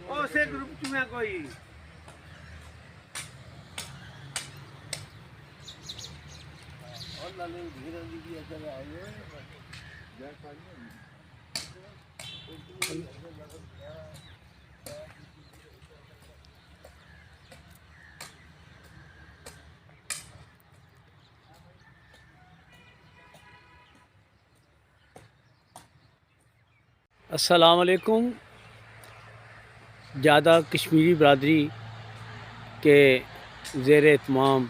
ਉਸੇ ਗਰੁੱਪ ਚ ਮੈਂ ਕੋਈ السلام علیکم. جادہ کشمیری برادری کے زیر اہتمام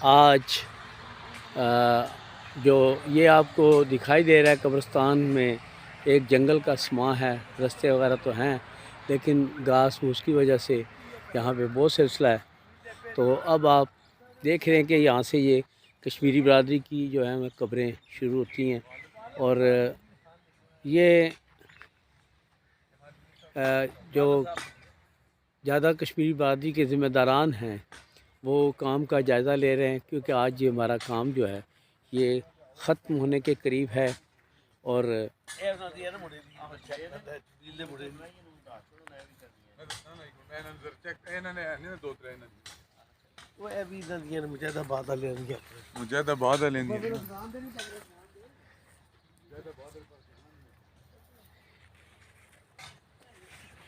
آج جو یہ آپ کو دکھائی دے رہا ہے قبرستان میں ایک جنگل کا سماں ہے. رستے وغیرہ تو ہیں لیکن گھاس پھوس کی وجہ سے یہاں پہ بہت سلسلہ ہے. تو اب آپ دیکھ رہے ہیں کہ یہاں سے یہ کشمیری برادری کی جو ہے قبریں شروع ہوتی ہیں اور یہ جو زیادہ کشمیری برادری کے ذمہ داران ہیں وہ کام کا جائزہ لے رہے ہیں کیونکہ آج یہ ہمارا کام جو ہے یہ ختم ہونے کے قریب ہے. اور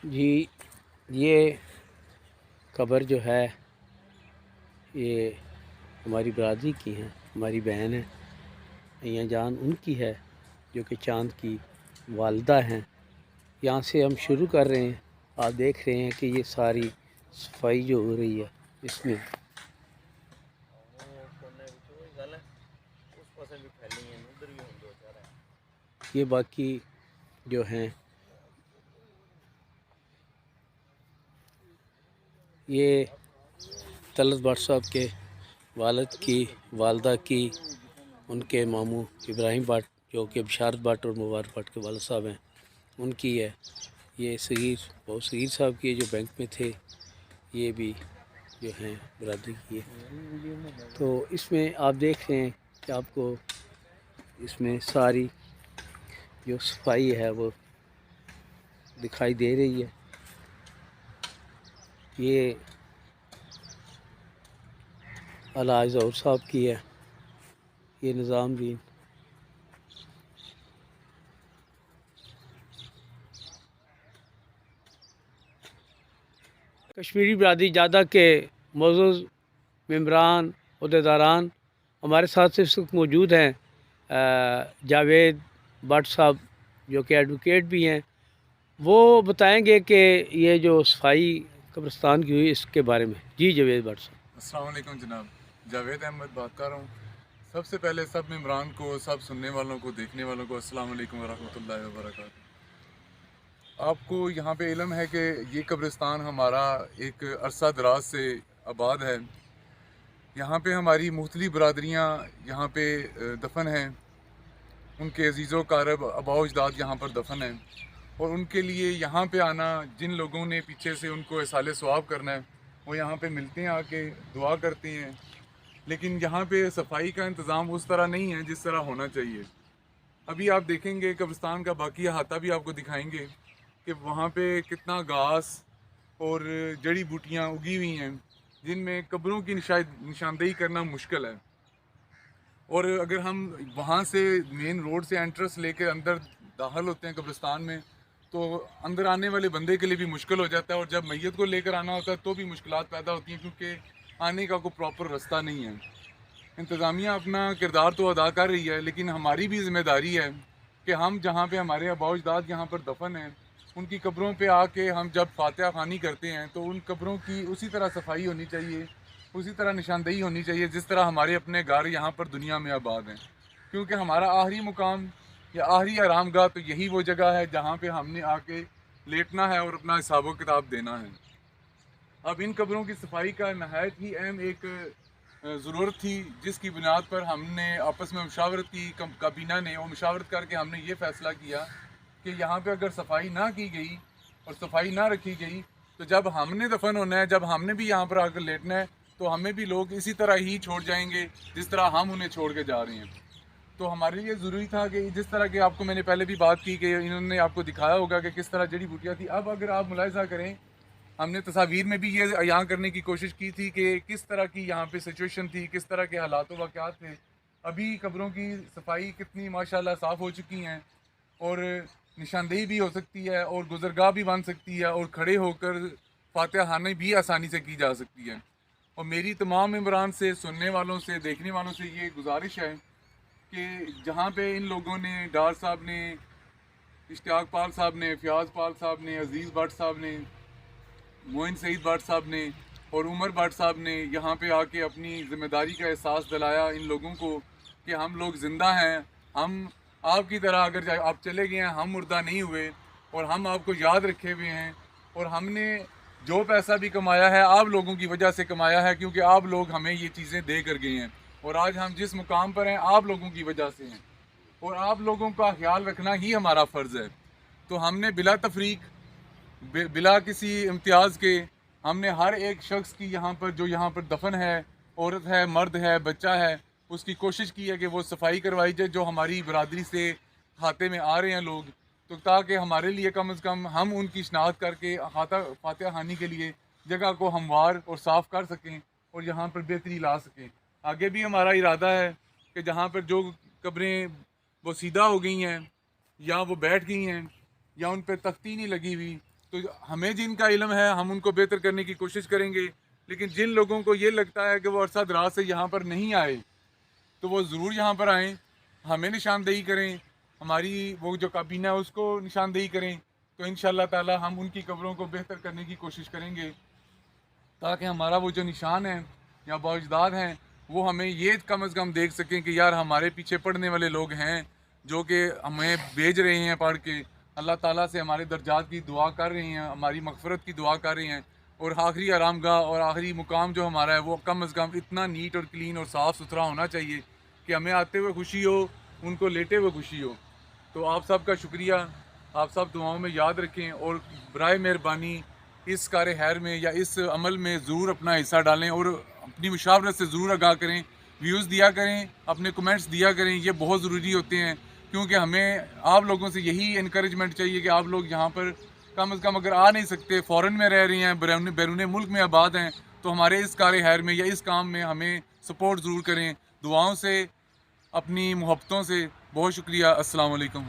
جی یہ قبر جو ہے یہ ہماری برادری کی ہیں، ہماری بہن ہے میاں جان، ان کی ہے جو کہ چاند کی والدہ ہیں. یہاں سے ہم شروع کر رہے ہیں. آپ دیکھ رہے ہیں کہ یہ ساری صفائی جو ہو رہی ہے اس میں یہ باقی جو ہیں یہ طلعت بٹ صاحب کے والد کی والدہ کی، ان کے ماموں ابراہیم بٹ جو کہ بشارت بٹ اور مبارک بٹ کے والد صاحب ہیں ان کی ہے. یہ بہت صغیر صاحب کی جو بینک میں تھے یہ بھی جو ہیں برادری کی ہے. تو اس میں آپ دیکھ رہے ہیں کہ آپ کو اس میں ساری جو صفائی ہے وہ دکھائی دے رہی ہے. یہ علاج ظہور صاحب کی ہے، یہ نظام دین. کشمیری برادری جادہ کے معزز ممبران عہدیداران ہمارے ساتھ سے اس وقت موجود ہیں. جاوید بٹ صاحب جو کہ ایڈوکیٹ بھی ہیں، وہ بتائیں گے کہ یہ جو صفائی قبرستان کی ہوئی اس کے بارے میں. جی جاوید بٹ صاحب. السلام علیکم جناب، جاوید احمد بات کر رہا ہوں. سب سے پہلے سب ممبران کو، سب سننے والوں کو، دیکھنے والوں کو السلام علیکم ورحمۃ اللہ وبرکاتہ. آپ کو یہاں پہ علم ہے کہ یہ قبرستان ہمارا ایک عرصہ دراز سے آباد ہے. یہاں پہ ہماری مختلف برادریاں یہاں پہ دفن ہیں. ان کے عزیز و اقارب آباء و اجداد یہاں پر دفن ہیں اور ان کے لیے یہاں پہ آنا، جن لوگوں نے پیچھے سے ان کو احسال ثواب کرنا ہے وہ یہاں پہ ملتے ہیں، آ کے دعا کرتے ہیں. لیکن یہاں پہ صفائی کا انتظام اس طرح نہیں ہے جس طرح ہونا چاہیے. ابھی آپ دیکھیں گے قبرستان کا باقی احاطہ بھی آپ کو دکھائیں گے کہ وہاں پہ کتنا گھاس اور جڑی بوٹیاں اگی ہوئی ہیں جن میں قبروں کی نشاندہی کرنا مشکل ہے. اور اگر ہم وہاں سے مین روڈ سے انٹرس لے کے اندر داخل ہوتے ہیں قبرستان میں تو اندر آنے والے بندے کے لیے بھی مشکل ہو جاتا ہے، اور جب میت کو لے کر آنا ہوتا ہے تو بھی مشکلات پیدا ہوتی ہیں کیونکہ آنے کا کوئی پراپر رستہ نہیں ہے. انتظامیہ اپنا کردار تو ادا کر رہی ہے لیکن ہماری بھی ذمہ داری ہے کہ ہم جہاں پہ ہمارے آباء و اجداد یہاں پر دفن ہیں ان کی قبروں پہ آ کے ہم جب فاتحہ خوانی کرتے ہیں تو ان قبروں کی اسی طرح صفائی ہونی چاہیے، اسی طرح نشاندہی ہونی چاہیے جس طرح ہمارے اپنے گھر یہاں پر دنیا میں آباد ہیں. کیونکہ ہمارا آخری مقام یا آخری آرام گاہ تو یہی وہ جگہ ہے جہاں پہ ہم نے آ کے لیٹنا ہے اور اپنا حساب و کتاب دینا ہے. اب ان قبروں کی صفائی کا نہایت ہی اہم ایک ضرورت تھی جس کی بنیاد پر ہم نے آپس میں مشاورت کی، کابینہ نے اور مشاورت کر کے ہم نے یہ فیصلہ کیا کہ یہاں پہ اگر صفائی نہ کی گئی اور صفائی نہ رکھی گئی تو جب ہم نے دفن ہونا ہے، جب ہم نے بھی یہاں پر آ کر لیٹنا ہے تو ہمیں بھی لوگ اسی طرح ہی چھوڑ جائیں گے جس طرح ہم انہیں چھوڑ کے جا رہے ہیں. تو ہمارے لیے ضروری تھا کہ جس طرح کہ آپ کو میں نے پہلے بھی بات کی کہ انہوں نے آپ کو دکھایا ہوگا کہ کس طرح جڑی بوٹیاں تھی. اب اگر آپ ملاحظہ کریں ہم نے تصاویر میں بھی یہ عیاں کرنے کی کوشش کی تھی کہ کس طرح کی یہاں پہ سچویشن تھی, کس طرح کے حالات و واقعات تھے. ابھی قبروں کی صفائی کتنی ماشاءاللہ صاف ہو چکی ہیں اور نشاندہی بھی ہو سکتی ہے اور گزرگاہ بھی بن سکتی ہے اور کھڑے ہو کر فاتحہ خوانی بھی آسانی سے کی جا سکتی ہے. اور میری تمام ممبران سے, سننے والوں سے, دیکھنے والوں سے یہ گزارش ہے کہ جہاں پہ ان لوگوں نے, ڈار صاحب نے, اشتیاق پال صاحب نے, فیاض پال صاحب نے, عزیز بٹ صاحب نے, معین سعید بٹ صاحب نے اور عمر بٹ صاحب نے یہاں پہ آ کے اپنی ذمہ داری کا احساس دلایا ان لوگوں کو کہ ہم لوگ زندہ ہیں, ہم آپ کی طرح اگر آپ چلے گئے ہیں ہم مردہ نہیں ہوئے اور ہم آپ کو یاد رکھے ہوئے ہیں. اور ہم نے جو پیسہ بھی کمایا ہے آپ لوگوں کی وجہ سے کمایا ہے, کیونکہ آپ لوگ ہمیں یہ چیزیں دے کر گئے ہیں اور آج ہم جس مقام پر ہیں آپ لوگوں کی وجہ سے ہیں اور آپ لوگوں کا خیال رکھنا ہی ہمارا فرض ہے. تو ہم نے بلا تفریق, بلا کسی امتیاز کے, ہم نے ہر ایک شخص کی یہاں پر جو یہاں پر دفن ہے, عورت ہے, مرد ہے, بچہ ہے, اس کی کوشش کی ہے کہ وہ صفائی کروائی جائے جو ہماری برادری سے کھاتے میں آ رہے ہیں لوگ, تو تاکہ ہمارے لیے کم از کم ہم ان کی شناخت کر کے فاتحہ خوانی کے لیے جگہ کو ہموار اور صاف کر سکیں اور یہاں پر بہتری لا سکیں. آگے بھی ہمارا ارادہ ہے کہ جہاں پر جو قبریں وہ سیدھا ہو گئی ہیں یا وہ بیٹھ گئی ہیں یا ان پہ تختی نہیں لگی ہوئی, تو ہمیں جن کا علم ہے ہم ان کو بہتر کرنے کی کوشش کریں گے. لیکن جن لوگوں کو یہ لگتا ہے کہ وہ عرصہ دراز سے یہاں پر نہیں آئے تو وہ ضرور یہاں پر آئیں, ہمیں نشاندہی کریں, ہماری وہ جو کابینہ ہے اس کو نشاندہی کریں, تو انشاءاللہ تعالی ہم ان کی قبروں کو بہتر کرنے کی کوشش کریں گے تاکہ ہمارا وہ جو نشان ہے یا بااجداد ہیں وہ ہمیں یہ کم از کم دیکھ سکیں کہ یار ہمارے پیچھے پڑھنے والے لوگ ہیں جو کہ ہمیں بھیج رہے ہیں پڑھ کے, اللہ تعالیٰ سے ہمارے درجات کی دعا کر رہے ہیں, ہماری مغفرت کی دعا کر رہے ہیں, اور آخری آرام گاہ اور آخری مقام جو ہمارا ہے وہ کم از کم اتنا نیٹ اور کلین اور صاف ستھرا ہونا چاہیے کہ ہمیں آتے ہوئے خوشی ہو, ان کو لیٹے ہوئے خوشی ہو. تو آپ سب کا شکریہ, آپ سب دعاؤں میں یاد رکھیں اور برائے مہربانی اس کار خیر میں یا اس عمل میں ضرور اپنا حصہ ڈالیں اور اپنی مشاورت سے ضرور آگاہ کریں, ویوز دیا کریں, اپنے کمنٹس دیا کریں, یہ بہت ضروری ہوتے ہیں کیونکہ ہمیں آپ لوگوں سے یہی انکریجمنٹ چاہیے کہ آپ لوگ یہاں پر کم از کم اگر آ نہیں سکتے, فورن میں رہ رہے ہیں, بیرون ملک میں آباد ہیں, تو ہمارے اس کار خیر میں یا اس کام میں ہمیں سپورٹ ضرور کریں, دعاؤں سے, اپنی محبتوں سے. بہت شکریہ. السلام علیکم.